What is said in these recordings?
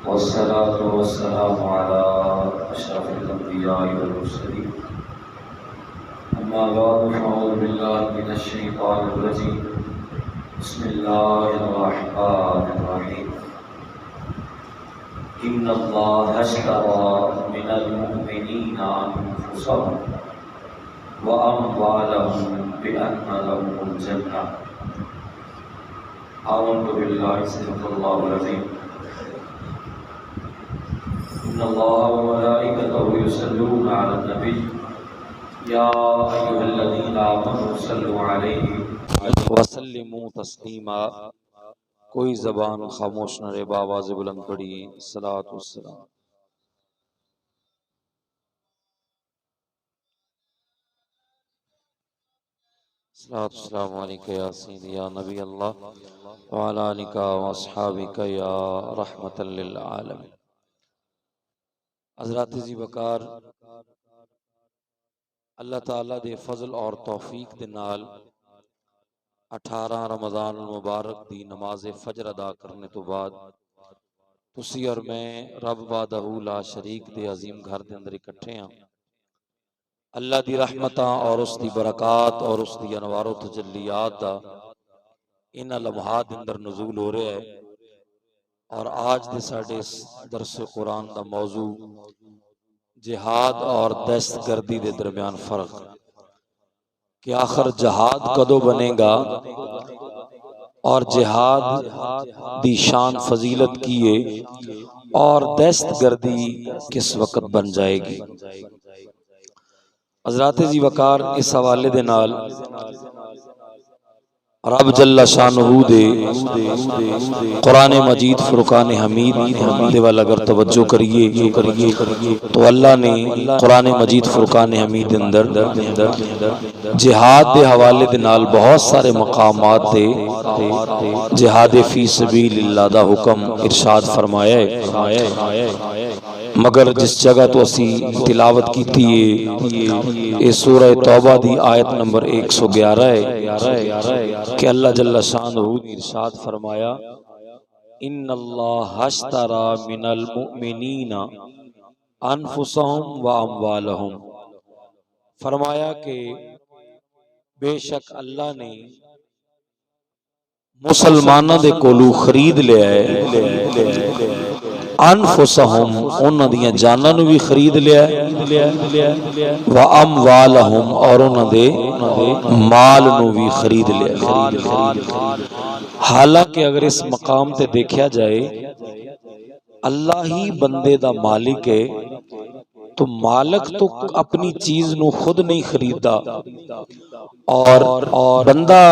والصلاة والسلام على أشرف الأنبياء والمرسلين أما بعد فأعوذ بالله من الشيطان الرجيم بسم الله الرحمن الرحيم إن الله اشترى من المؤمنين أنفسهم وأموالهم بأن لهم الجنة آمنت بالله صدق الله العظيم إن الله وملائكته يصلون على النبي يا أيها الذين آمنوا صلوا عليه وسلموا تسلیما۔ کوئی زبان خاموش نہ رہے، بآواز بلند پڑھیے الصلاۃ والسلام۔ الصلاۃ والسلام علیکہ یا سیدی یا نبی اللہ وعلی آلک واصحابک یا رحمۃ للعالمین۔ حضرات ذی وقار، اللہ تعالیٰ دے فضل اور توفیق دے نال 18 رمضان المبارک دی نماز فجر ادا کرنے تو بعد تسی اور میں رب وحدہ لا شریک دے عظیم گھر دے اندر اکٹھے ہیں۔ اللہ دی رحمتاں اور اس دی برکات اور اس دی انوار و تجلیات دا ان لمحات اندر نزول ہو رہا ہے، اور آج دے ساڈے درس قرآن دا موضوع جہاد اور دہشت گردی دے درمیان فرق، کہ آخر جہاد کدو بنے گا اور جہاد دی شان فضیلت کیے اور دہشت گردی کس وقت بن جائے گی۔ حضرات ذی وقار، اس حوالے دے نال رب جل شانہ دے قرآن مجید فرقان حمید دے والا اگر توجہ کریے تو اللہ نے قرآن مجید فرقان حمید اندر جہاد دے حوالے دے نال بہت سارے مقامات دے جہاد فی سبیل اللہ دا حکم ارشاد فرمایا ہے، مگر جس جگہ تو اسی تلاوت کیتی ہے یہ سورہ توبہ دی آیت نمبر 111 ہے کہ اللہ جل شانہ نے ارشاد فرمایا ان اللہ اشترى من المؤمنین انفسهم واموالهم، فرمایا کہ بے شک اللہ نے مسلمانوں دے کولو خرید لیا ہے، انفسهم انہاں دیاں جاناں نو بھی خرید لیا ہے، واموالهم اور انہاں دے مال نو بھی خرید لیا ہے۔ حالانکہ اگر اس مقام تے دیکھا جائے اللہ ہی بندے دا مالک ہے، تو مالک تو اپنی چیز نو خود نہیں خریدا، اور بندہ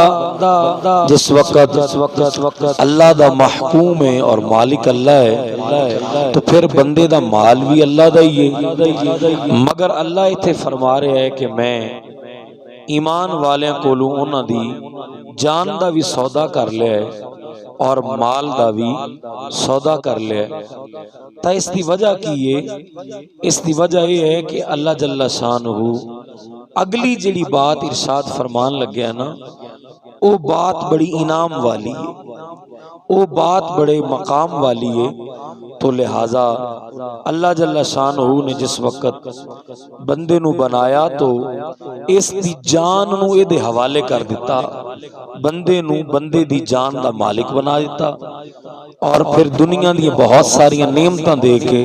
جس وقت اللہ دا محکوم ہے اور مالک اللہ ہے، تو پھر بندے دا مال بھی اللہ دا ہی ہے۔ مگر اللہ ایتھے فرما رہا ہے کہ میں ایمان والیاں کولوں انہاں دی جان دا بھی سودا کر لیا ہے اور مال دا بھی سودا کر لیا ہے۔ تا اس دی وجہ کی ہے؟ اس دی وجہ یہ ہے کہ اللہ جل شانہ اگلی جڑی بات ارشاد فرمان لگیا نا، وہ بات بڑی انعام والی ہے، وہ بات بڑے مقام والی ہے۔ تو لہٰذا اللہ جل شانہ نے جس وقت بندے نو بنایا تو اس دی جان نو اے دے حوالے کر دیتا، بندے نو بندے دی جان دا مالک بنا دیتا، اور پھر دنیا دی بہت ساری نعمتاں دے کے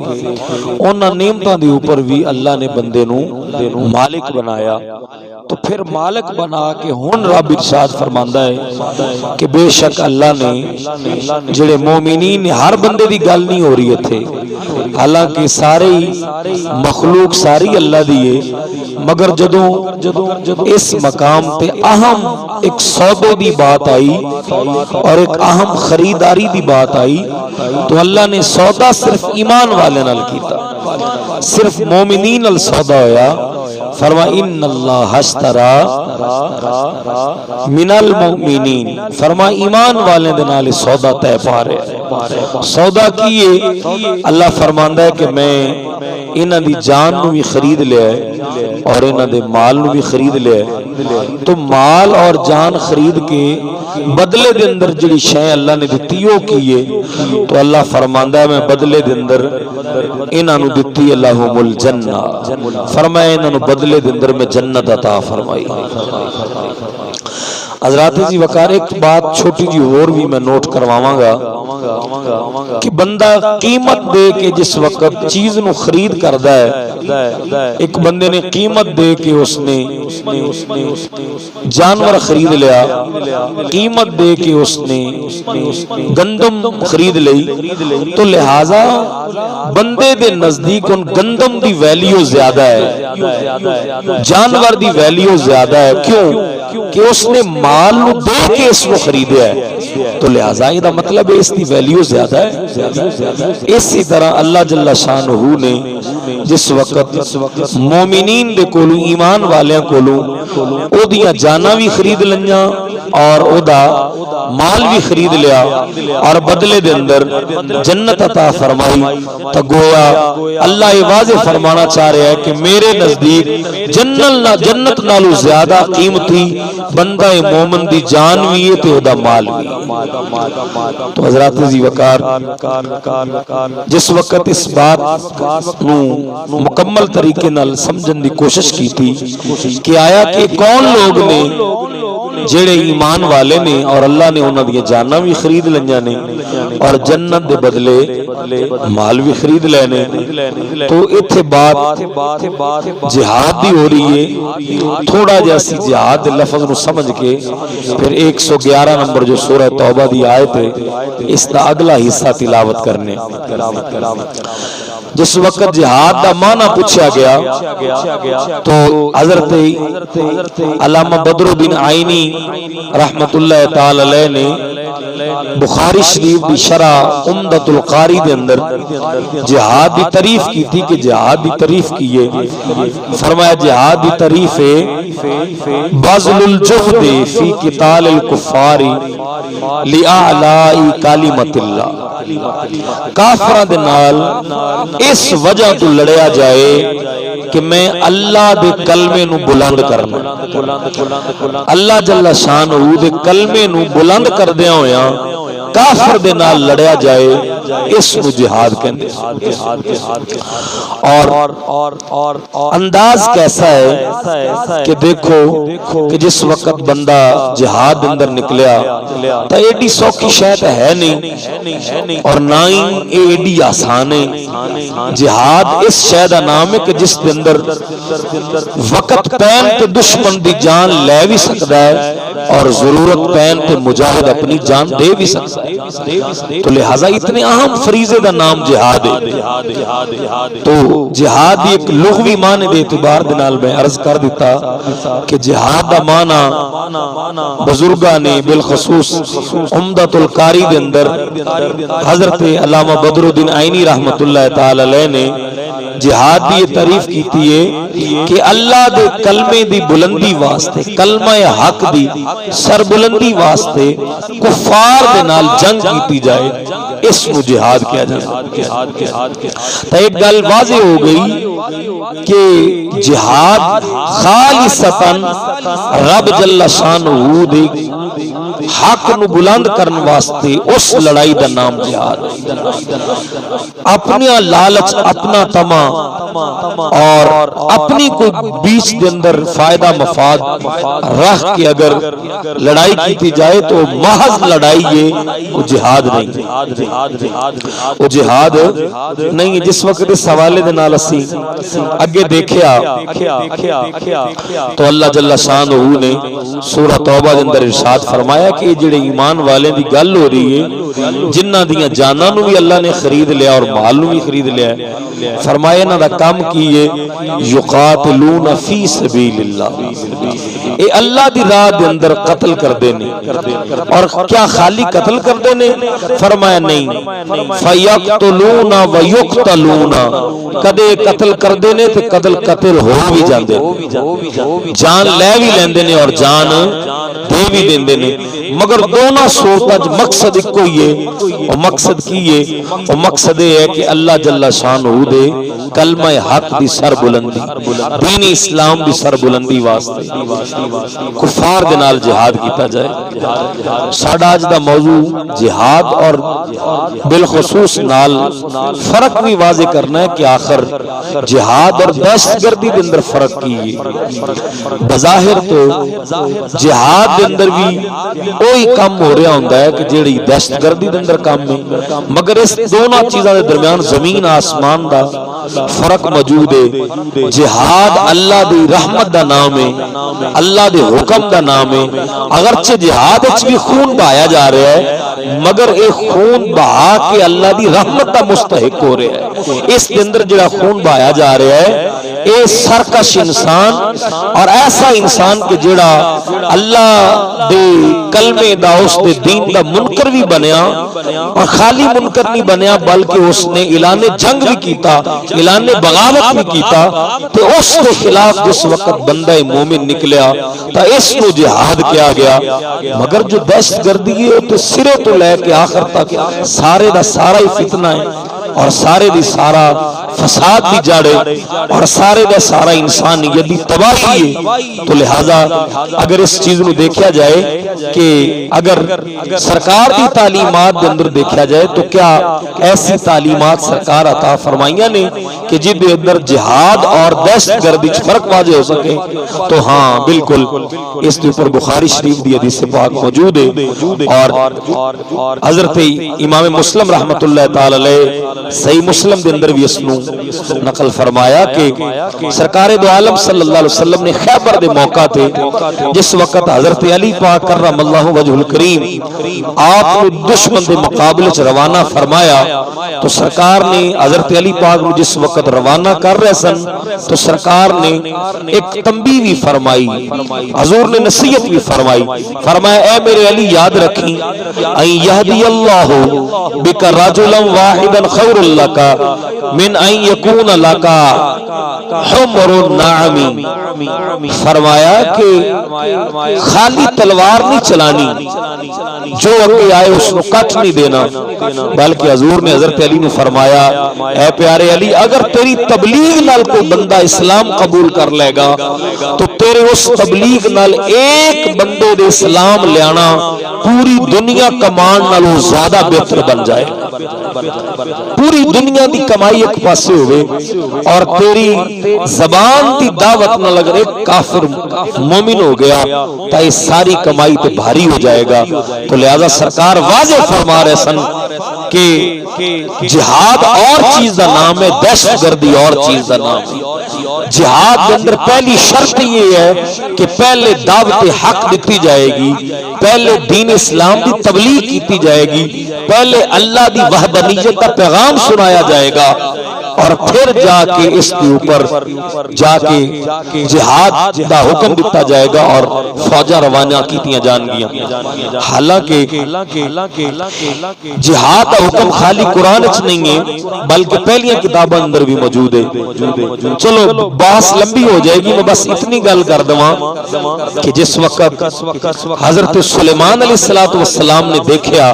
انہاں نعمتاں دے اوپر بھی اللہ نے بندے نو مالک بنایا۔ تو پھر مالک بنا کے ہن رب ارشاد فرماندا ہے کہ بے شک اللہ نے جڑے مومنین، ہر بندے دی گل نہیں ہو رہی تھے، حالانکہ سارے مخلوق ساری اللہ دی ہے، مگر جدوں اس مقام تے اہم ایک سودے دی بات آئی اور ایک اہم خریداری دی بات آئی، تو اللہ نے سودا صرف ایمان والے نال کیتا، صرف مومنین نال سودا ہویا۔ فرما ان اللہ اشترى من المؤمنین، فرما ایمان والے دے نال سودا طے پا رہے، سودا کیے اللہ فرماندا ہے کہ میں انہاں دی جان نو بھی خرید لیا ہے اور انہاں دے مال نو بھی خرید لیا ہے۔ تو مال اور جان خرید کے بدلے دے اندر جڑی شے اللہ نے دتی او کیے تو اللہ فرماندا ہے میں بدلے دے اندر انہاں نو دتی اللہم الجنہ، فرمایا انہاں نو بدلے دے اندر میں جنت عطا فرمائی۔ حضرات جی وقار ایک بات چھوٹی جی اور بھی میں نوٹ کرواواں گا کہ بندہ قیمت دے کے جس وقت چیز نو خرید کردا ہے، ایک بندے نے قیمت دے کے اس نے جانور خرید لیا، قیمت دے کے اس نے گندم خرید لئی، تو لہذا بندے دے نزدیک ان گندم دی ویلیو زیادہ ہے، جانور دی ویلیو زیادہ ہے۔ کیوں کہ اس نے مال نو دے کے اس کو خریدیا ہے، تو لہذا یہ مطلب ہے اس کی ویلیو زیادہ ہے۔ اسی طرح اللہ جل شانہ نے جس وقت مومنین دے کولو ایمان والیاں کولو او دیاں جاناں بھی خرید لئیاں اور او دا مال بھی خرید لیا اور بدلے دے اندر جنت عطا فرمائی، تو گویا اللہ یہ واضح فرمانا چاہ رہا ہے کہ میرے نزدیک جنت نالو زیادہ قیمتی بندہ مومن دی جان بھی ہے تے او دا مال بھی۔ تو حضرات عزیز وقار جس وقت اس بات نو مکمل طریقے نال سمجھن دی کوشش کی تھی کہ آیا کہ کون لوگ نے جڑے ایمان والے نے اور اللہ نے انہاں دی جاناں بھی خرید لئیاں نے اور جنت دے بدلے مال بھی خرید لینے، تو ایتھے بات جہاد دی ہو رہی ہے۔ تھوڑا جیسی جہاد لفظ نو سمجھ کے پھر 111 نمبر جو سورہ توبہ دی آیت ہے اس دا اگلا حصہ تلاوت کرنے۔ جس وقت جہاد دا معنی پوچھا گیا تو حضرت علامہ بدر الدین عینی رحمت اللہ تعالی علیہ نے بخاری شریف دی شرح عمدۃ القاری دے اندر جہاد دی تعریف کی تھی کہ جہاد دی تعریف کیے، فرمایا جہاد دی تعریف ہے بذل الجهد فی قتال الکفار لاعلاء کلمۃ اللہ، کافراں دے نال اس وجہ تو لڑیا جائے کہ میں اللہ دے کلمے نو بلند کرنا، اللہ جل شانہ دے کلمے نو بلند کردیاں ہویا کافر دے نال لڑیا جائے، اس کو جہاد کہندے۔ اور انداز کیسا ہے کہ دیکھو کہ جس وقت بندہ جہاد اندر نکلیا تو ایڈی سوکھی شاید ہے نہیں اور نہ ہی ایڈی آسان ہے۔ جہاد اس شاید نام ہے کہ جس دے اندر وقت پین تے دشمن دی جان لے بھی سکتا ہے اور ضرورت پین تے مجاہد اپنی جان دے بھی سکتا ہے، تو لہذا اتنے اہم فریضے دا نام جہاد ہے۔ تو جہاد ایک لغوی معنی دے اعتبار دے نال میں عرض کر دیتا کہ جہاد دا معنی بزرگاں نے بالخصوص عمدۃ القاری دے اندر حضرت علامہ بدر الدین عینی رحمت اللہ تعالی علیہ نے جہاد دی تعریف کیتی ہے کہ اللہ دے کلمے دی بلندی واسطے، کلمہ حق دی سر بلندی واسطے کفار دے نال جنگ کیتی جائے، اس کو جہاد کیا جائے۔ تو ایک گل واضح ہو گئی کہ جہاد خالصتاً رب جل شانہ دے حق نو بلند کرن واسطے اس لڑائی دا نام جہاد ہے۔ اپنی لالچ، اپنا طمع اور اپنی کوئی بیچ دے اندر فائدہ مفاد رکھ کے اگر لڑائی کی جائے تو محض لڑائی ہے، وہ جہاد نہیں، وہ جہاد نہیں ہے۔ جس وقت اس حوالے دے نال اسی اگے دیکھیا تو اللہ جل شانہ نے سورہ توبہ دے اندر ارشاد فرمایا کہ جڑے ایمان والے دی گل ہو رہی ہے جنہاں دیاں جاناں نو بھی اللہ نے خرید لیا اور مال نو بھی خرید لیا، فرمایا انہاں دا کام کی ہے یقاتلون فی سبیل اللہ، اے اللہ دی راہ دے اندر قتل کردے نے، اور کیا خالی قتل کردے نے؟ فرمایا نہیں، فیقتلون ویقتلون، کدے قتل کردے نے تے قتل ہو بھی جاندے، جان لے بھی لیندے نے اور جان دے بھی دیندے نے، مگر دونوں صورت مقصد ایک ہی ہے۔ اور مقصد کی ہے؟ اور مقصد ہے کہ اللہ جل شانہ دے کلمہ حق دی سر بلندی، دین اسلام دی سر بلندی واسطے۔ کفار دے نال جہاد کیتا جائے۔ ساڈا اج دا موضوع جہاد اور بالخصوص نال فرق بھی واضح کرنا ہے کہ آخر جہاد اور دہشت گردی دے اندر فرق کی ہے۔ بظاہر تو جہاد دے اندر بھی وہی کام ہو رہا ہوندا ہے کہ جیڑی دہشت گردی دے اندر کام ہے، مگر اس دونوں چیزاں دے درمیان زمین آسمان دا فرق موجود ہے۔ جہاد اللہ دی رحمت دا نام ہے، اللہ دے حکم دا نام ہے۔ اگرچہ جہاد وچ بھی خون بہایا جا رہا ہے، مگر اے خون بہا کے اللہ دی رحمت دا مستحق ہو رہا ہے۔ اس دے اندر جڑا خون بہایا جا رہا ہے اے سرکش انسان اور ایسا انسان کہ جڑا اللہ دے کلمے دا اس دے دین دا منکر بھی بنیا، اور خالی منکر نہیں بنیا بلکہ اس نے اعلان جنگ بھی کیتا، اعلان بغاوت بھی کیتا، تو اس کے خلاف جس وقت بندہ مومن نکلیا تو اس کو جہاد کیا گیا۔ مگر جو دہشت گردی ہے تو سرے تو لے کے آخر تک سارے دا سارا ہی فتنہ ہے، اور سارے دی سارا فساد بھی جاڑے، اور سارے دا سارا انسانیت دی تباہی ہے۔ تو لہذا اگر اس چیز کو دیکھا جائے کہ اگر سرکار دی تعلیمات دے اندر دیکھا جائے تو کیا ایسی تعلیمات سرکار عطا فرمائیاں نے کہ جن دے اندر جہاد اور دہشت گردی فرق واضح ہو سکے؟ تو ہاں بالکل، اس کے اوپر بخاری شریف دی حدیث پاک موجود ہے، اور حضرت امام مسلم رحمت اللہ تعالی علیہ صحیح مسلم دے اندر بھی اس نو نقل فرمایا کہ سرکار دو عالم صلی اللہ علیہ وسلم نے خیبر دے موقع تے جس وقت حضرت علی پاک کرم اللہ وجہ الکریم آپ کو دشمن دے مقابلے چ روانہ فرمایا، تو سرکار نے حضرت علی پاک کو جس وقت روانہ کر رہے سن تو سرکار نے ایک تنبیہ بھی فرمائی، حضور نے نصیحت بھی فرمائی، فرمایا اے میرے علی یاد رکھیں ان یہدی اللہ بک رجلا واحدا خیر لک من ان یکون لک حمر النعم، فرمایا کہ خالی تلوار نہیں چلانی، جو اگے آئے اس کو کٹ نہیں دینا، بلکہ حضور نے حضرت علی نے فرمایا اے پیارے علی اگر تیری تبلیغ نال کوئی بندہ اسلام قبول کر لے گا تو تیرے اس تبلیغ نال ایک بندے دے اسلام لیانا پوری دنیا کمان نالوں زیادہ بہتر بن جائے۔ پوری دنیا دی کمائی ایک پاسے ہوئے اور تیری زبان دی دعوت نہ لگ رہے کافر مومن ہو گیا تو یہ ساری کمائی تو بھاری ہو جائے گا۔ تو لہذا سرکار واضح فرما رہے سن کہ جہاد اور چیز دا نام ہے، دہشت گردی اور چیز دا نام ہے۔ جہاد کے اندر پہلی شرط یہ ہے کہ پہلے دعوت حق دیتی جائے گی، پہلے دین اسلام کی تبلیغ کی جائے گی، پہلے اللہ دی وحدانیت کا پیغام سنایا جائے گا، اور پھر جا کے اس کے اوپر جا کے جہاد دا حکم دیتا جائے گا اور فوجاں روانہ کیتیاں جان گیاں۔ حالانکہ جہاد دا حکم خالی قرآن وچ نہیں ہے بلکہ پہلیاں کتاباں اندر بھی موجود ہے۔ چلو بحث لمبی ہو جائے گی، میں بس اتنی گل کر دواں کہ جس وقت حضرت سلیمان علیہ السلام نے دیکھا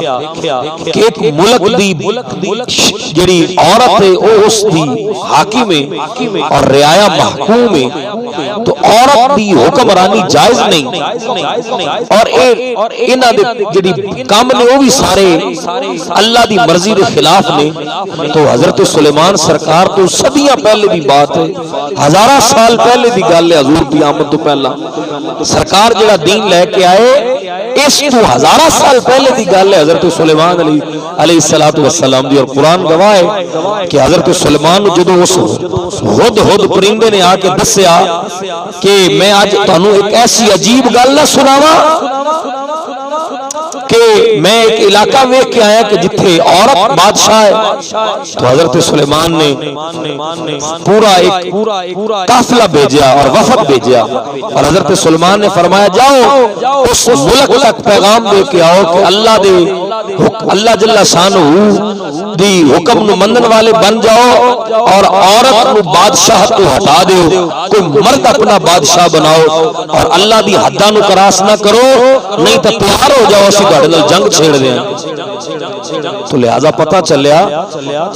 کہ ایک ملک دی جڑی عورت ہے وہ اس دی حاکم ہے اور رعایا محکوم ہے، تو عورت دی حکمرانی جائز نہیں، اور انہاں دے جڑی کام نے وہ بھی سارے اللہ دی مرضی دے خلاف نے۔ تو حضرت سلیمان سرکار تو صدیاں پہلے دی بات ہے، ہزاراں سال پہلے دی گل ہے، حضور دی آمد تو پہلا سرکار جڑا دین لے کے آئے اس تو ہزاراں سال پہلے دی گل ہے حضرت سلیمان علیہ السلام دی، اور قرآن گواہ ہے کہ حضرت سلیمان جدوں اس ہد پرندے نے آ کے دسیا کہ میں آج تانوں ایک ایسی عجیب گل نہ سناواں کہ میں ایک علاقہ ویکھ کے آیا کہ جتھے عورت بادشاہ ہے، تو حضرت سلیمان نے پورا ایک قافلہ بھیجا اور وفد بھیجا، اور حضرت سلیمان نے فرمایا جاؤ اس ملک تک پیغام دے کے آؤ کہ اللہ دے اللہ جل شانہ دی حکم نو منن والے بن جاؤ اور عورت نو بادشاہ تو ہٹا دیو، کوئی مرد اپنا بادشاہ بناؤ اور اللہ دی حداں نو کراس نہ کرو، نہیں تو تیار ہو جاؤ اسی تہاڈے نال جنگ چھیڑ دیں۔ تو لہذا پتہ چلیا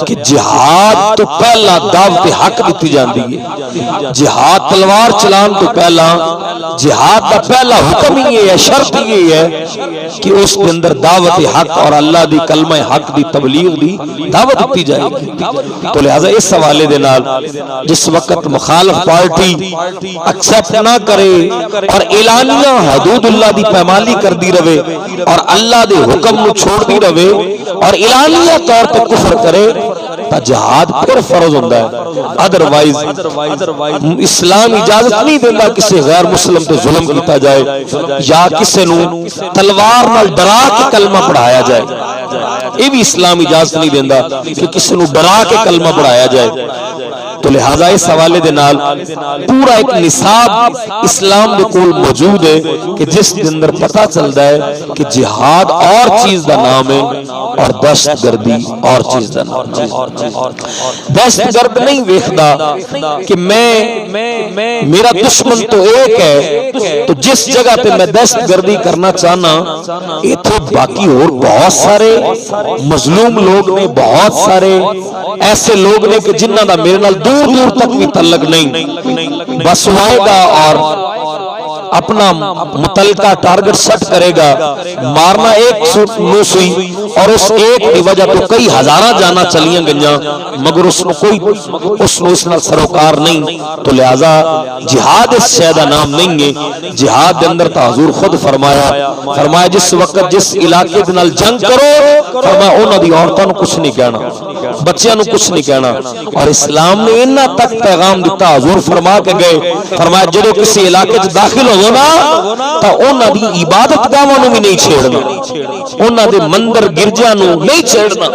کہ جہاد تو پہلا دعوت حق دیتی جاندی ہے، جہاد تلوار چلان تو پہلا جہاد کا پہلا حکم یہ ہے، شرط یہ ہے کہ اس کے اندر دعوت حق اور اللہ دی کلمہ حق دی تبلیغ دی دعوت دیتی جائے گی۔ تو لہذا اس حوالے دے نال جس وقت مخالف پارٹی ایکسپٹ نہ کرے اور اعلانیہ حدود اللہ دی پامالی کر دی رہے اور اللہ دے حکم نو چھوڑ دی رہے اور اعلانیہ طور پہ کفر کرے تا جہاد پھر فرض ہوتا ہے۔ ادروائز اسلام اجازت نہیں دیتا کسی غیر مسلم تے ظلم کیتا جائے یا کسی نو تلوار نال ڈرا کے کلمہ پڑھایا جائے، یہ بھی اسلام اجازت نہیں دیتا کہ کسی نو ڈرا کے کلمہ پڑھایا جائے۔ تو لہذا اس حوالے دے نال پورا ایک نصاب اسلام دے کول موجود ہے کہ جس کے اندر پتہ چلتا ہے کہ جہاد اور چیز دا نام ہے اور دہشت گردی اور چیز دا نام ہے۔ دہشت گرد نہیں ویکھدا کہ میرا دشمن تو ایک ہے تو جس جگہ پہ میں دہشت گردی کرنا چاہنا ایتھے باقی اور بہت سارے مظلوم لوگ نے، بہت سارے ایسے لوگ نے کہ جنہاں دا میرے نال دور دور تک بھی تعلق نہیں، بس ہوئے گا اور اپنا متعلقہ ٹارگٹ سیٹ کرے گا، مارنا ایک نو سوئی اور اس ایک کی وجہ تو کئی ہزاراں جانا چلیاں گئیاں مگر اس نے کوئی اس نال سروکار نہیں۔ تو لہذا جہاد اس شے دا نام نہیں ہے۔ جہاد دے اندر تا حضور خود فرمایا جس وقت جس علاقے دے نال جنگ کرو فرمایا انہاں دی عورتاں نو کچھ نہیں کہنا، بچیاں نو کچھ نہیں کہنا، اور اسلام نے انہاں تک پیغام دیتا، حضور فرما کے گئے فرمایا جدوں کسی علاقے وچ داخل ہونا تا انہاں دی عبادت گاواں نو بھی نہیں چھیڑنا، انہاں دے مندر گرجا نو نہیں چھیڑنا،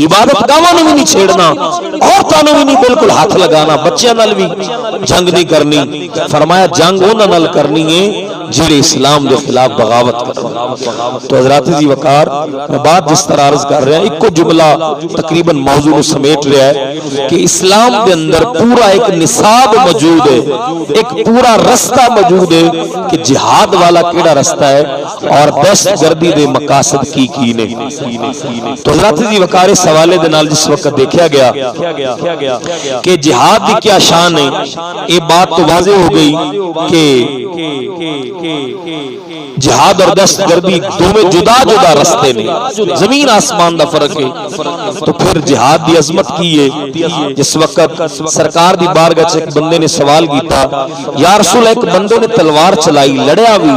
عبادت گاواں نو بھی نہیں چھیڑنا، عورتاں نو بھی نہیں بالکل ہاتھ لگانا، بچیاں نال بھی جنگ نہیں کرنی۔ فرمایا جنگ انہاں نال کرنی ہے جڑے اسلام دے خلاف بغاوت کرن۔ تو حضرات جی وقار میں بات جس طرح عرض کر رہا ہے ایک کو جملہ تقریباً موضوع سمیٹ رہا ہے کہ اسلام دے اندر پورا ایک نصاب موجود ہے، ایک پورا رستہ موجود ہے کہ جہاد والا کیڑا رستہ ہے اور دہشت گردی دے مقاصد کی نے۔ تو حضرات جی وقار اس حوالے دے نال جس وقت دیکھا گیا کہ جہاد دی کیا شان ہے، یہ بات تو واضح ہو گئی کہ جہاد اور دہشت گردی دونوں جدا جدا رستے نے، زمین آسمان دا فرق ہے۔ تو پھر جہاد دی عظمت کی ہے جس وقت سرکار دی بارگاہ چ ایک بندے نے سوال کیتا یا رسول ایک بندے نے تلوار چلائی، لڑیا بھی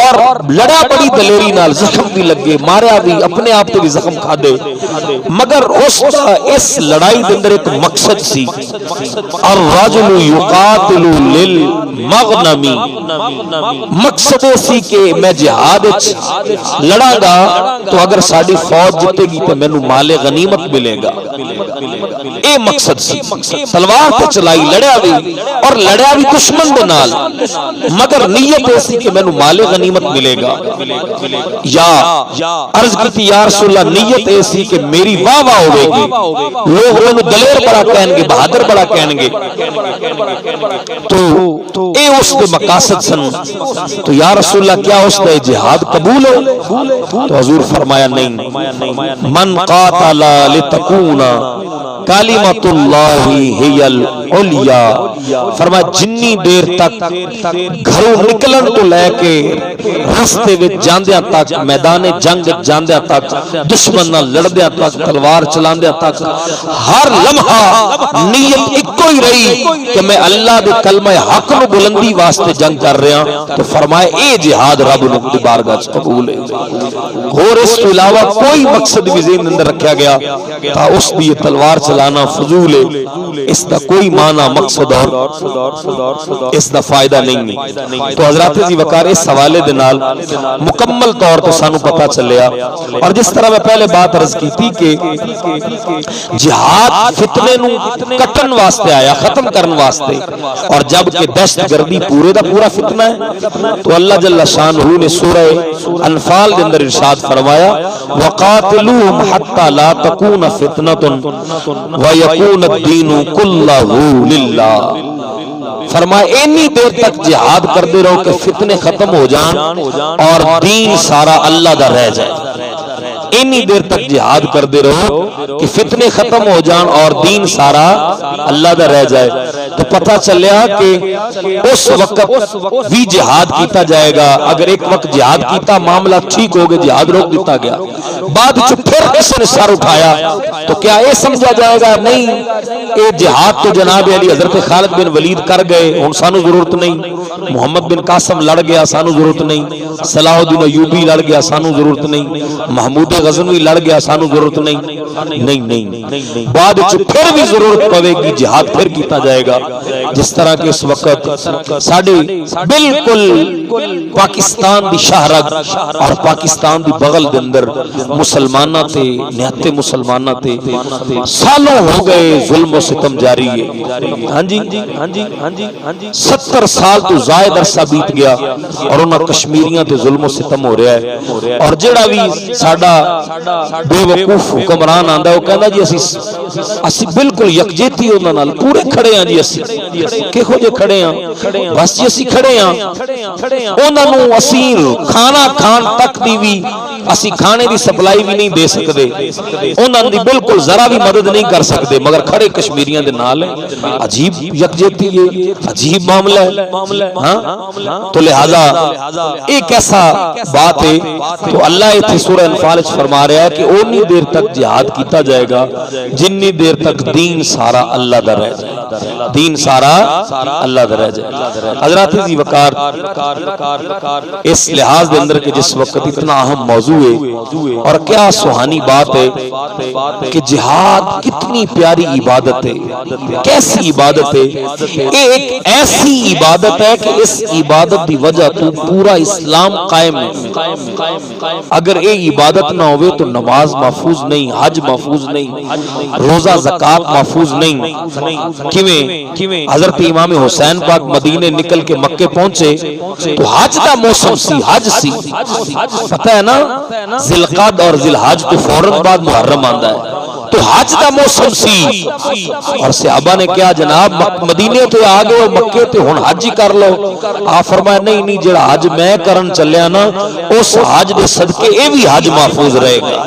اور لڑیا بڑی دلیری نال، زخم بھی لگے، ماریا بھی، اپنے آپ تے بھی زخم کھا دے، مگر اس لڑائی دے اندر ایک مقصد سی، الرجل یقاتل للمغنم، مقصد سی کہ میں جہاد لڑا گا تو اگر ساری فوج جتے گی تو مینوں مال غنیمت ملے گا، اے مقصد سی۔ تلوار تے چلائی، لڑیا بھی اور لڑیا بھی دشمن دے نال، مگر نیت ایسی کہ مینوں مال غنیمت ملے گا۔ یا عرض کی یا رسول اللہ نیت ایسی کہ میری واہ واہ ہوے گی، لوگ مینوں دلیر بڑا کہیں گے، بہادر بڑا کہیں گے، تو اے اس دے مقاصد سن۔ تو یا رسول اللہ کیا اس نے جہاد قبول ہے؟ تو حضور فرمایا نہیں، من قاتل لتکون کلمۃ اللہ ہی العلیٰ، فرمایا جنی دیر تک گھروں نکلن تو لے کے رستے وچ جاندیاں تک، میدان جنگ جاندیاں تک، دشمن نال لڑدیاں تک، تلوار چلاندیاں تک، ہر لمحہ نیت ایکو ہی رہی کہ میں اللہ دے کلمہ حق نو بلندی واسطے جنگ کر رہا ہوں۔ تو فرمایا اے جہاد رب دی بارگاہ وچ قبول ہے، اور اس کے علاوہ کوئی مقصد بھی ذہن اندر رکھا گیا تا اس دی تلوار چلانا فضول ہے، اس دا کوئی آنا مقصد اور اس دا فائدہ نہیں. تو حضرات جی وقار اس حوالے دے نال مکمل طور تے سانو پتہ چلیا. اور جس طرح میں پہلے بات عرض کی تھی کہ جہاد فتنے نو کٹن واسطے آیا, ختم کرن واسطے, اور جب کہ دہشت گردی پورے دا پورا فتنہ ہے تو اللہ جل شانہ نے سورہ انفال دے اندر ارشاد فرمایا وقاتلوہم حتی لا تکون فتنۃ ویکون الدین کلہ للہ. فرمایا اینی دیر تک جہاد کردے رہو کہ فتنے ختم ہو جان اور دین سارا اللہ دا رہ جائے. اینی دیر تک جہاد کردے رہو کہ فتنے ختم ہو جان اور دین سارا اللہ دا رہ جائے. تو پتہ چلیا کہ اس وقت بھی جہاد کیتا جائے گا. اگر ایک وقت جہاد کیتا معاملہ ٹھیک ہو گیا, جہاد روک دیتا گیا, بعد پھر اس نے سر اٹھایا تو کیا یہ سمجھا جائے گا نہیں یہ جہاد تو جناب علی حضرت خالد بن ولید کر گئے, ہن سانو ضرورت نہیں. محمد بن قاسم لڑ گیا, سانو ضرورت نہیں. صلاح الدین ایوبی لڑ گیا, سانو ضرورت نہیں. محمود غزنوی لڑ گیا, سانو ضرورت نہیں. نہیں, بعد پھر بھی ضرورت پوے گی, جہاد پھر کیتا جائے گا. جس طرح کہ اس وقت ساڈے بالکل پاکستان دی شہرگ اور پاکستان دی بغل دے اندر مسلماناں تے نہتے مسلماناں تے سالوں ہو گئے ظلم و ستم جاری ہے. ہاں جی 70 سال تو زائد عرصہ بیت گیا اور انہاں کشمیریاں تے ظلم و ستم ہو رہا ہے. اور جڑا بھی ساڈا بے وقوف حکمران آندا ہے وہ کہندا جی اسی بالکل یکجہتی انہاں نال پورے کھڑے ہاں جی, اسی کہو جے کھڑے ہاں, بس جی اسی کھڑے ہاں. انہاں نوں اسی کھانا کھان تک دی بھی اسی کھانے دی سپلائی بھی نہیں دے سکدے, انہاں دی بالکل ذرا بھی مدد نہیں کر سکدے, مگر کھڑے کشمیریاں دے نال ہیں. عجیب یکجہتی ہے, عجیب معاملہ ہے. ہاں تو لہذا ایک ایسا بات ہے. تو اللہ ایتھے سورہ انفال وچ فرما رہا ہے کہ اونی دیر تک جہاد کیتا جائے گا جنی دیر تک دین سارا اللہ دا رہ جائے. دین سارا اللہ دا رہ جائے. حضرات جی وقار اس لحاظ دے اندر کہ جس وقت اتنا اہم موضوع ہے اور کیا سہانی بات ہے کہ جہاد کتنی پیاری عبادت ہے, کیسی عبادت ہے. ایک ایسی عبادت ہے کہ اس عبادت دی وجہ تو پورا اسلام قائم ہے. اگر یہ عبادت نہ ہوئے تو نماز محفوظ نہیں, حج محفوظ نہیں, روزہ زکات محفوظ نہیں. کیویں حضرت امام حسین پاک مدینے نکل کے مکے پہنچے تو حج دا موسم سی, حج سی, پتہ ہے نا ذی القعدہ اور ذی الحج تو فوراً بعد محرم آندا ہے. تو حج دا موسم سی اور صحابہ نے کیا جناب مدینے تے آ گئے مکے تے ہن حج ہی کر لو. آپ فرمایا نہیں جڑا حج میں کرن چلیا نا اس حج دے صدقے اے بھی حج محفوظ رہے گا.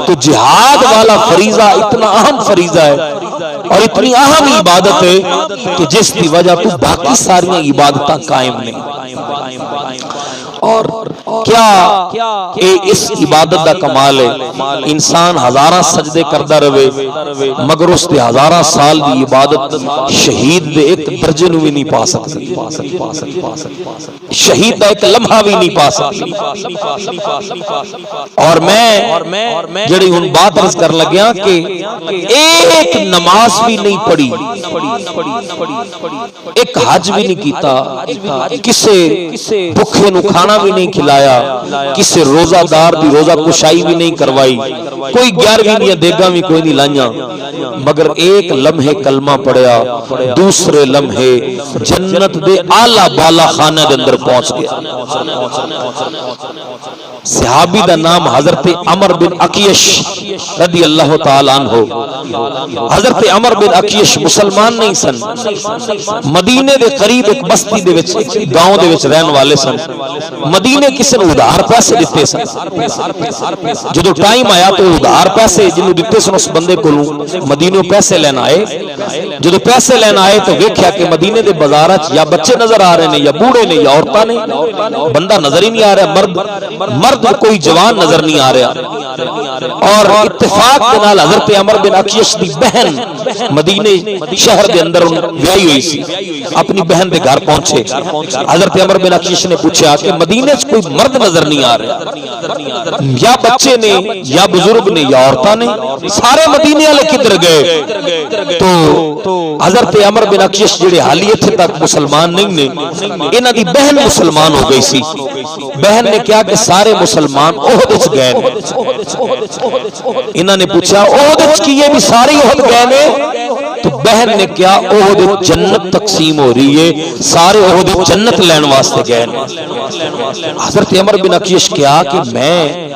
تو جہاد والا فریضہ اتنا اہم فریضہ ہے اور اتنی اہم عبادت ہے کہ جس کی وجہ تو باقی ساری عبادتاں قائم نہیں. اور کیا اس عبادت دا کمال ہے, انسان ہزاراں سجدے کردا رہے مگر اس دے ہزاراں سال دی عبادت شہید دے ایک درجے نو بھی نہیں پا سکتی, شہید دا ایک لمحہ بھی نہیں پا سکتی. اور میں جڑی ہن بات عرض کر لگیا کہ ایک نماز بھی نہیں پڑھی, ایک حج بھی نہیں کیتا, کسے بھوکے نو کھانا بھی نہیں کھلایا, کسے روزہ دار دی روزہ کشائی بھی نہیں کروائی, کوئی 11ویں دیگاں بھی کوئی نہیں لائیاں, مگر ایک لمحے کلمہ پڑھیا, دوسرے لمحے جنت دے اعلی بالا خانہ دے اندر پہنچ گیا. صحابی دا نام حضرت عمر بن عکیش رضی اللہ تعالی عنہ. حضرت عمر بن عکیش مسلمان نہیں سن, مدینے دے قریب ایک بستی دے وچ گاؤں دے وچ رہن والے سن. مدینے کسی نے ادھار پیسے دیتے سن, جدو ٹائم آیا تو ادھار پیسے جنہوں دیتے سن اس بندے کو مدینے پیسے لینا آئے. جدو پیسے لینا آئے تو ویکھیا کہ مدینے دے بازار یا بچے نظر آ رہے ہیں یا بوڑھے نے یا عورتاں نے, بندہ نظر ہی نہیں آ رہا, مرد کوئی جوان نظر نہیں آ رہا. اور اتفاق کے نال حضرت عمر بن عکیش دی بہن مدینے شہر دے اندر ویائی ہوئی سی, اپنی بہن دے گھر پہنچے. حضرت عمر بن عکیش نے پوچھا کہ مدینے سے کوئی مرد نظر نہیں آ رہا, یا بچے نے یا بزرگ نے یا عورتاں نے, سارے مدینے والے کدھر گئے تو حضرت عمر بن اکشش جڑے حالی اتھے تک مسلمان نہیں نے انہاں دی بہن مسلمان ہو گئی سی بہن نے کیا کہ سارے مسلمان احد وچ گئے انہاں نے پوچھا احد وچ کی یہ بھی سارے احد گئے نے تو بہن نے کیا احد جنت تقسیم ہو رہی ہے سارے احد جنت لین واسطے گئے حضرت عمر بن اکشش کیا کہ میں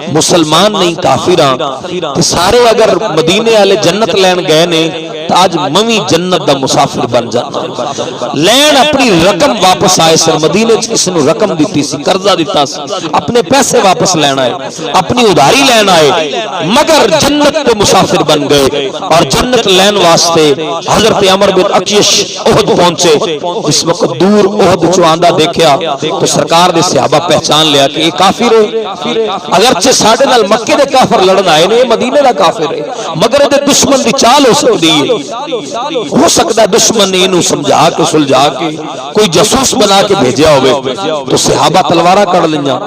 مسلمان نہیں کافر ہاں تے سارے اگر مدینے والے جنت لین گئے نے تو آج ممی جنت دا مسافر بن جانا لین اپنی رقم واپس آئے سر مدینے اس نے رقم دیتی سی قرضہ دیتا سی اپنے پیسے واپس لینا ہے اپنی ادھاری لین آئے مگر جنت کے مسافر بن گئے اور جنت لین واسطے حضرت عمر بن اکشش احد پہنچے اس وقت دور احد چواندہ دیکھیا تو سرکار دے صحابہ پہچان لیا کہ یہ کافر ہے اگرچہ ساڑھے نال مکے دے کافر لڑن آئے نے مدینے دا کافر ہے مگر دے دشمن دی چال ہو سکتی ہے ہو سکتا ہے دشمن نے انہوں سمجھا کے سلجھا کے کوئی جاسوس بنا کے بھیجیا ہوئے تو صحابہ تلوارہ کر لیا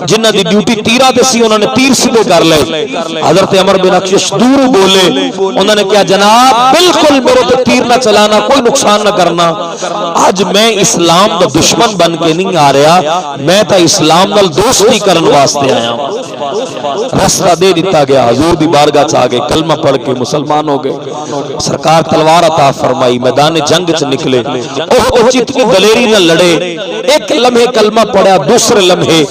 جنہ دی ڈیوٹی تیرہ دے سی انہوں نے تیر سیدھے کر لے حضرت عمر بن اکشش دور بولے انہوں نے کیا جناب بالکل میرے تو تیر نہ چلانا کوئی نقصان نہ کرنا آج میں اسلام دا دشمن بن کے نہیں آ رہا میں تا اسلام نال دوستی کرن واسطے آیا رستہ دے دیتا گیا حضور دی بارگاہ چاہ گئے کلمہ پڑھ کے مسلمان ہو گئے سرکار تلوار عطا فرمائی میدان جنگ چ نکلے احد اتنی دلیری نہ لڑے ایک لمحے کلمہ پڑھا دوسرے لمحے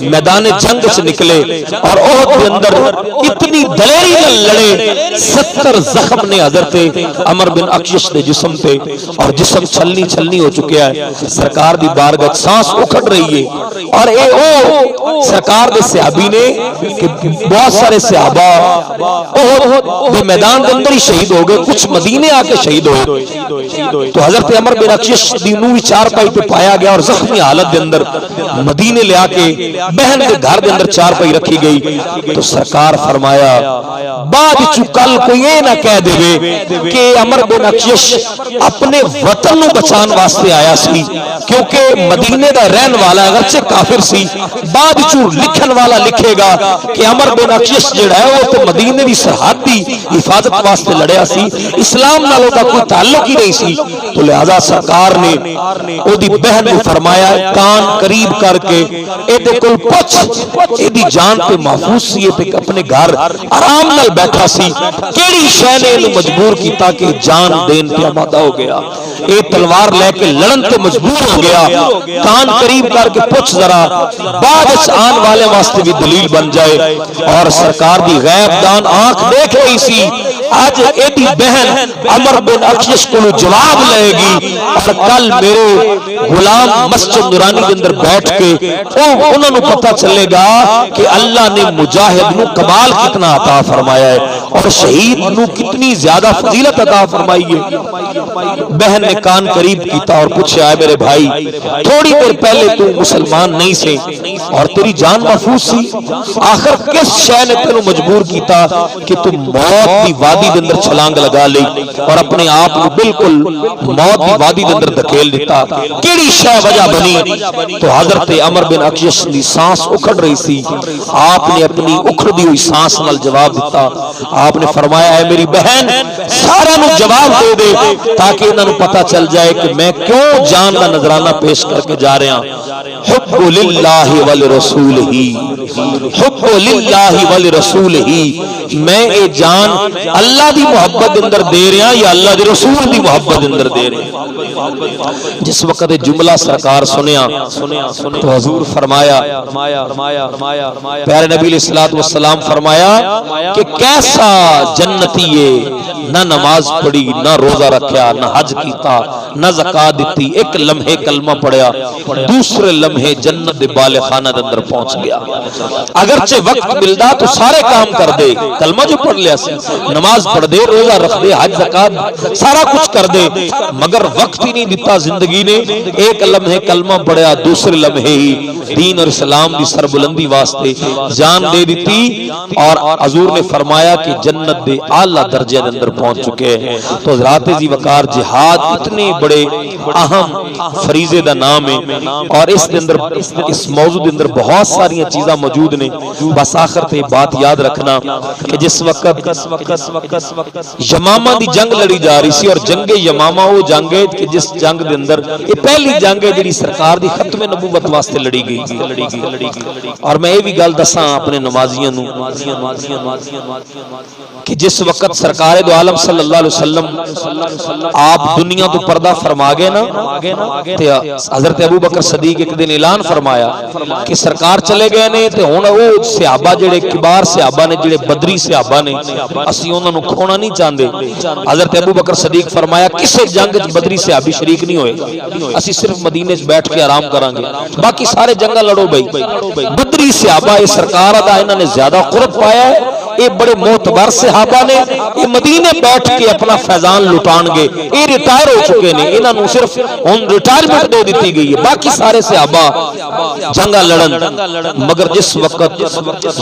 میدان جنگ چ نکلے اور احد کے اندر اتنی دلیری نہ لڑے 70 زخم نے حضرت عمر بن اکشش دے جسم تے اور جسم چھلنی چھلنی ہو چکیا ہے سرکار دی بارگاہ سانس اکھڑ رہی ہے اور اے او سرکار دے صحابی نے کہ بہت سارے صحابہ احد دے میدان کے اندر ہی شہید ہو گئے کچھ مدینے آ کے شہید ہوئے تو حضرت عمر بن اکشش دینوں چار پائی پہ پایا گیا اور زخمی حالت دے اندر مدینے لے آ کے بہن کے گھر دے اندر چار پائی رکھی گئی تو سرکار فرمایا بعد چکل کو یہ نہ کہہ دے کہ عمر بن اکشش اپنے وطن نو بچان واسطے آیا سی کیونکہ مدینے دا رہن والا اگرچہ کافر سی بعد چور لکھن والا لکھے گا کہ عمر بن اکشش جڑا ہے وہ تو مدینے دی سرحد دی حفاظت واسطے لڑیا سی اسلام نالوں کا کوئی تعلق ہی نہیں سی تو لہذا سرکار نے او دی بہن کو فرمایا کان قریب کر کے اے دے کول پچھ اے دی جان پہ محفوظ سی تے اپنے گھر آرام نال بیٹھا سی کیڑی شے نے انہوں مجبور کیتا کہ جان دین پہ آمادہ ہو گیا اے تلوار لے کے لڑن تے مجبور ہو گیا کان قریب کر کے پچھ ذرا بعد اس آن والے واسطے بھی دلیل بن جائے اور سرکار دی غیب دان آنکھ دیکھ رہی سی آج اے دی بہن عمر بن اکشش کو جواب لے گی اور کل میرے غلام مسجد نورانی کے اندر بیٹھ کے انہوں نے پتہ چلے گا کہ اللہ نے مجاہد نو کمال کتنا عطا فرمایا ہے اور شہید نو کتنی زیادہ فضیلت عطا فرمائی ہے بہن نے کان قریب کیتا اور پوچھا ہے میرے بھائی تھوڑی دیر پہلے تو مسلمان نہیں سے اور تیری جان محفوظ سی آخر کس شے نے تینوں مجبور کیتا کہ تو موت دی وادی دے اندر چھلانگ لگا لی اور اپنے آپ کو بالکل موت دی وادی دے اندر دھکیل دیتا کیڑی شے وجہ بنی تو حضرت عمر بن اکشش دی سانس اکھڑ رہی سی آپ نے اپنی اکھڑ دی ہوئی سانس نال جواب دیتا آپ نے فرمایا ہے میری بہن سارا نو جواب دے دے تاکہ انہاں نو پتہ چل جائے کہ میں کیوں جان دا نذرانہ پیش کر کے جا رہا حب للہ ولرسولہ حب للہ ولرسولہ میں اے جان اللہ دی محبت اندر دے رہا یا اللہ دی رسول دی محبت اندر دے رہا جس وقت جملہ سرکار سنیا تو حضور فرمایا پیارے نبی علیہ الصلوۃ والسلام فرمایا کہ کیسا جنتی ہے نہ نماز پڑھی نہ روزہ رکھیا نہ حج کیتا نہ زکات دیتی ایک لمحے کلمہ پڑھیا دوسرے لمحے جنت دے بالے خانہ دے اندر پہنچ گیا اگرچہ وقت ملدا تو سارے کام کر دے کلمہ جو پڑھ لیا سی نماز پڑھ دے روزہ رکھ دے حج زکات سارا کچھ کر دے مگر وقت ہی نہیں دیتا زندگی نے ایک لمحے کلمہ پڑھیا دوسرے لمحے ہی دین اور اسلام دی سربلندی واسطے جان دے دیتی اور حضور نے فرمایا کہ جنت دے اعلیٰ درجے دے اندر پہنچ چکے ہیں۔ تو حضرات عزیز وقار جہاد اتنے بڑے اہم فریضے دا نام ہے اور اس دے اندر اس موضوع دے اندر بہت ساری چیزاں موجود نے۔ بس آخر تے بات یاد رکھنا کہ جس وقت یمامہ دی جنگ لڑی جا رہی سی اور جنگ یمامہ وہ جنگ ہے کہ جس جنگ دے اندر یہ پہلی جنگ ہے جڑی سرکار دی ختم نبوت واسطے لڑی گئی اور میں یہ بھی گل دساں اپنے نمازیاں نو کہ جس وقت سرکار دو عالم صلی اللہ علیہ وسلم آپ دنیا تو پردہ فرما گئے نا تے حضرت ابو بکر صدیق ایک دن اعلان فرمایا کہ سرکار چلے گئے نے تے ہن وہ صحابہ جڑے کبار صحابہ نے جڑے بدری صحابہ نے اسی انہاں نو کھونا نہیں چاہندے۔ حضرت ابو بکر صدیق فرمایا کسے جنگ وچ بدری صحابی شریک نہیں ہوئے، اسی صرف مدینے وچ بیٹھ کے آرام کران گے، باقی سارے جنگاں لڑو بھائی۔ بدری صحابہ اس سرکار دا انہاں نے زیادہ قرب پایا ہے، یہ بڑے معتبر صحابہ نے، یہ مدینے بیٹھ کے اپنا فیضان لٹان گے، یہ ریٹائر ہو چکے نے، انہاں نو صرف ہن ریٹائرمنٹ دے دتی گئی ہے، باقی سارے صحابہ جنگاں لڑن۔ مگر جس وقت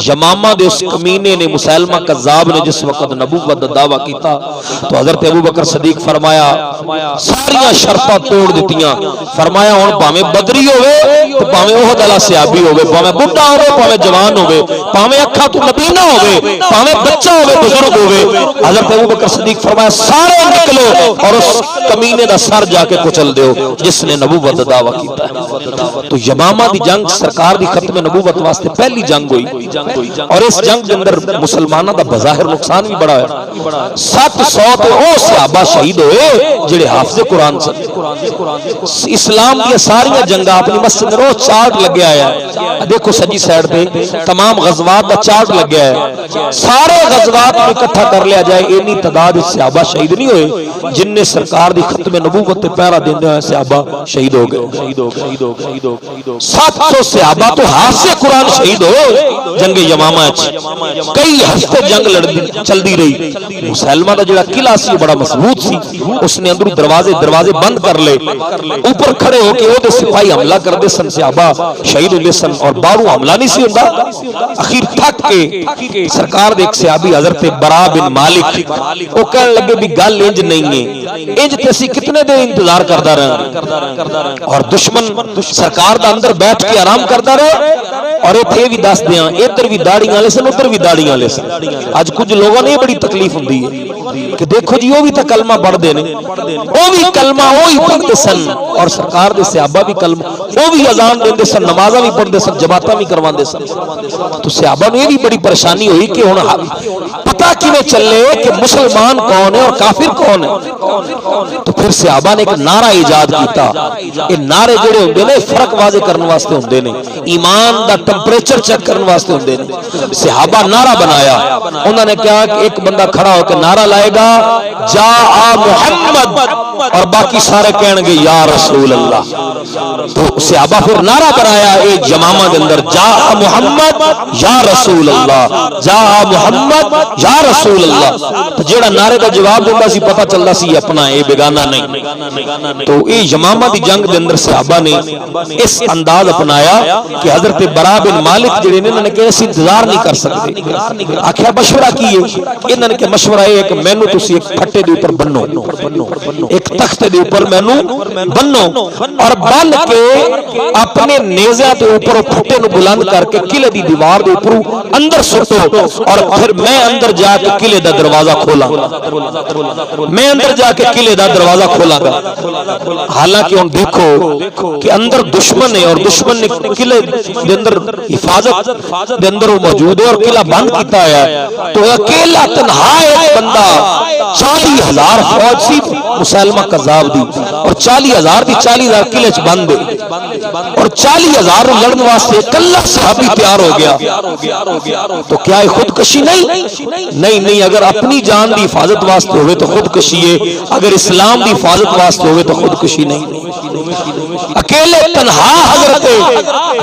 یمامہ دے اس کمینے نے مسلمہ کذاب نے جس وقت نبوت دا دعویٰ کیتا تو حضرت ابو بکر صدیق فرمایا ساریاں شرطاں توڑ دتیاں، فرمایا ہن بھاویں بدری ہوے تے بھاویں احد والا صحابی ہوے، بھاویں بڈھا ہوے بھاویں جوان ہوے، بھاویں اکھاں تو نبی نہ ہوے، بھاویں بچہ ہوے بزرگ ہوے، حضرت ابو بکر صدیق فرمایا سارے نکلو اور اس کمینے دا سر جا کے کچل دیو جس نے نبوت دا دعویٰ کیتا ہے۔ تو یمامہ دی جنگ سرکار دی ختم نبوت واسطے پہلی جنگ ہوئی اور اس جنگ دے اندر مسلماناں دا بظاہر نقصان بھی بڑا ہے۔ 700 تے او صحابہ شہید ہوئے جڑے حافظ قرآن سن۔ اسلام دی ساری جنگاں اپنی مسجد میں روز چارٹ لگیا ہے، دیکھو سجی سائیڈ تے تمام غزوات دا چارٹ لگیا ہے، سارے غزوات کو اکٹھا کر لیا جائے اتنی تعداد صحابہ شہید نہیں ہوئے جن نے سرکار دی ختم نبوت تے پہرا دیندے ہوئے صحابہ شہید ہو گئے۔ 700 صحابہ تو حافظ قرآن شہید ہو جنگ یمامہ وچ، کئی ہفتے جنگ چلدی رہی۔ مسلمہ دا جڑا قلعہ سی بڑا مضبوط سی، اس نے اندروں دروازے بند کر لے، اوپر کھڑے ہو کے او تے سپاہی حملہ کردے سن، صحابہ شہید ہوندے سن اور باہروں حملہ نہیں سی ہوندا۔ اخیر تھک کے سرکار دے ایک صحابی حضرت برا بن مالک او کہنے لگے بھی گل انج نہیں ہے، انج تے اسی کتنے دن انتظار کردا رہے اور دشمن سرکار دا اندر بیٹھ کے آرام کردا رہے اور ایتھے بھی دس دیاں ادھر بھی داڑیاں والے سن ادھر بھی داڑیاں والے سن۔ اج کچھ لوگوں نے بڑی تکلیف ہوندی ہے کہ دیکھو جی وہ بھی تے کلمہ پڑھدے نے، وہ بھی کلمہ وہی پڑھدے سن اور سرکار دے صحابہ بھی کلمہ وہ بھی اذان دیندے سن، نمازاں بھی پڑھدے سن، جماعتاں بھی کرواندے سن۔ تو صحابہ نے یہ بھی بڑی پریشانی ہوئی کہ ہن پتہ کیویں چلے کہ مسلمان کون ہے اور کافر کون ہے۔ تو پھر صحابہ نے ایک نعرہ ایجاد کیتا، یہ نعرے جڑے ہوندے نے فرق واضح کرنے واسطے ہوندے نے، ایمان دا ٹمپریچر چیک کرنے واسطے ہوندے نے۔ صحابہ نعرہ بنایا، انہوں نے کہا کہ ایک بندہ کھڑا ہو کے نعرہ لائے گا جاء محمد اور باقی سارے کہن گے یا رسول اللہ۔ تو صحابہ پھر نعرہ بنایا ایک یمامہ دے اندر جاء محمد یا رسول اللہ، جاء محمد یا رسول اللہ۔ تو جیڑا نعرے کا جواب دیتا سی پتہ چلدا سی اپنا اے بیگانہ نہیں۔ تو اے یمامہ دی جنگ دے اندر صحابہ نے اس انداز اپنایا کہ حضرت برا بن مالک جڑے نے انہوں نے کہا اسی انتظار نہیں کر سکتے، آخیا مشورہ کیے، انہوں نے کہ مشورہ ہے کہ مینو تسی ایک پھٹے دے اوپر بنو، ایک تخت دے اوپر مینو بنو اور بن کے اپنے نیزے دے اوپر پھٹے نو بلند کر کے قلعے دی دیوار دے اوپر اندر سٹو اور پھر میں اندر جا کے قلعے دا دروازہ کھولاں گا، میں اندر جا کے قلعے دا دروازہ کھولاں گا۔ حالانکہ ہن دیکھو کہ اندر دشمن ہے اور دشمن نے قلعے دے اندر حفاظت دے اندر وہ موجود ہے اور قلعہ بند کیتا ہے، تو اکیلا تنہا ایک بندہ 40,000 فوج سی مسلمہ کذاب دی اور 40,000 دی 40,000 قلعے چ بند ہے اور 40,000 لڑن واسطے اکلا صحابی تیار ہو گیا۔ تو کیا یہ خودکشی نہیں، اگر اپنی جان دی حفاظت واسطے ہوئے تو خودکشی ہے، اگر اسلام دی حفاظت واسطے ہوئے تو خودکشی نہیں۔ اکیلے تنہا حضرت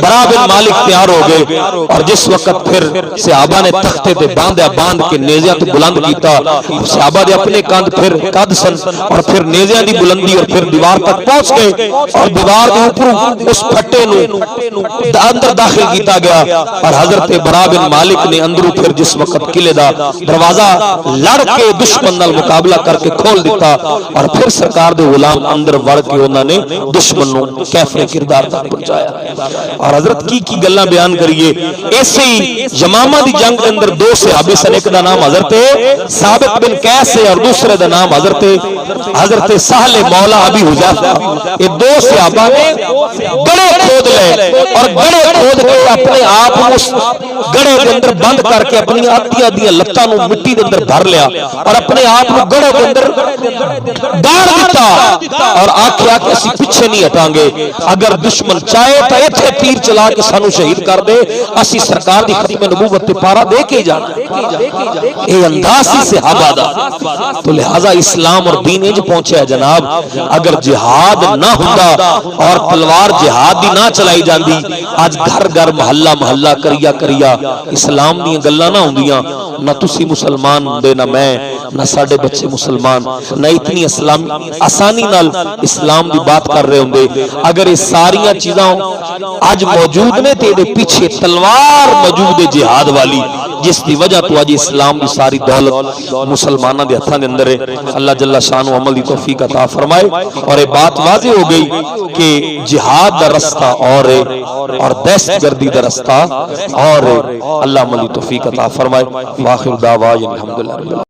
برا بن مالک تیار ہو گئے اور جس وقت پھر صحابہ نے تختے تے باندھ کے نیزیاں تے بلند کیتا، صحابہ دے اپنے کاند پھر قد سن اور پھر نیزیاں دی بلندی اور پھر دیوار تک پہنچ گئے اور دیوار دے اوپر اس پھٹے نو اندر داخل کیتا گیا اور حضرت برا بن مالک نے اندروں پھر جس وقت قلعے دا دروازہ لڑ کے دشمن نال مقابلہ کر کے کھول دیتا اور پھر سرکار دے غلام اندر وڑ کے انہوں نے دشمن نو کیفر کردار تک پہنچایا اور حضرت کی گلاں بیان کریے. ایسے ہی یمامہ دی جنگ کے اندر دو صحابی سن, ایک دا نام حضرت ثابت بن قیس ہے اور دوسرے دا نام حضرت سہل مولا ابی حذیفہ. یہ دو صحابہ نے گڑے کھود لے اور گڑے کھود کے اپنے آپ اس گڑے کے اندر بند کر کے اپنی آدھی آدھی لتاں نو مٹی دے اندر بھر لیا اور اپنے آپ کو گڑے کے اندر گاڑ دیتا اور آکھیا کہ اسی پیچھے نہیں ہٹاں گے, اگر دشمن چاہے تو ایتھے تیر چلا کے سانو شہید کر دے, اسی سرکار دی ختم نبوت تے پارا دے کے جانا. اے انداز سی صحابہ دا. تو لہذا اسلام اور دین انج پہنچے ہے جناب. اگر جہاد نہ ہوندا اور تلوار جہاد دی نہ چلائی جاندی, اج گھر گھر محلہ محلہ کریا اسلام دی گلاں نہ ہوندیاں, نہ تسی مسلمان ہوندے نہ میں نہ ساڈے بچے مسلمان, نہ اتنی اسلام آسانی نال اسلام دی بات کر رہے ہوندے. اگر یہ ساریاں چیزاں اج موجود نے تے دے پیچھے تلوار موجود ہے جہاد والی, جس دی وجہ تو اج اسلام دی ساری دولت مسلماناں دے ہتھاں دے اندر ہے. اللہ جل شانہ عمل دی توفیق عطا فرمائے. اور یہ بات واضح ہو گئی کہ جہاد دا رستہ اور ہے اور دہشت گردی دا رستہ اور ہے. اللہ عمل دی توفیق عطا فرمائے. واخر دعوانا الحمدللہ.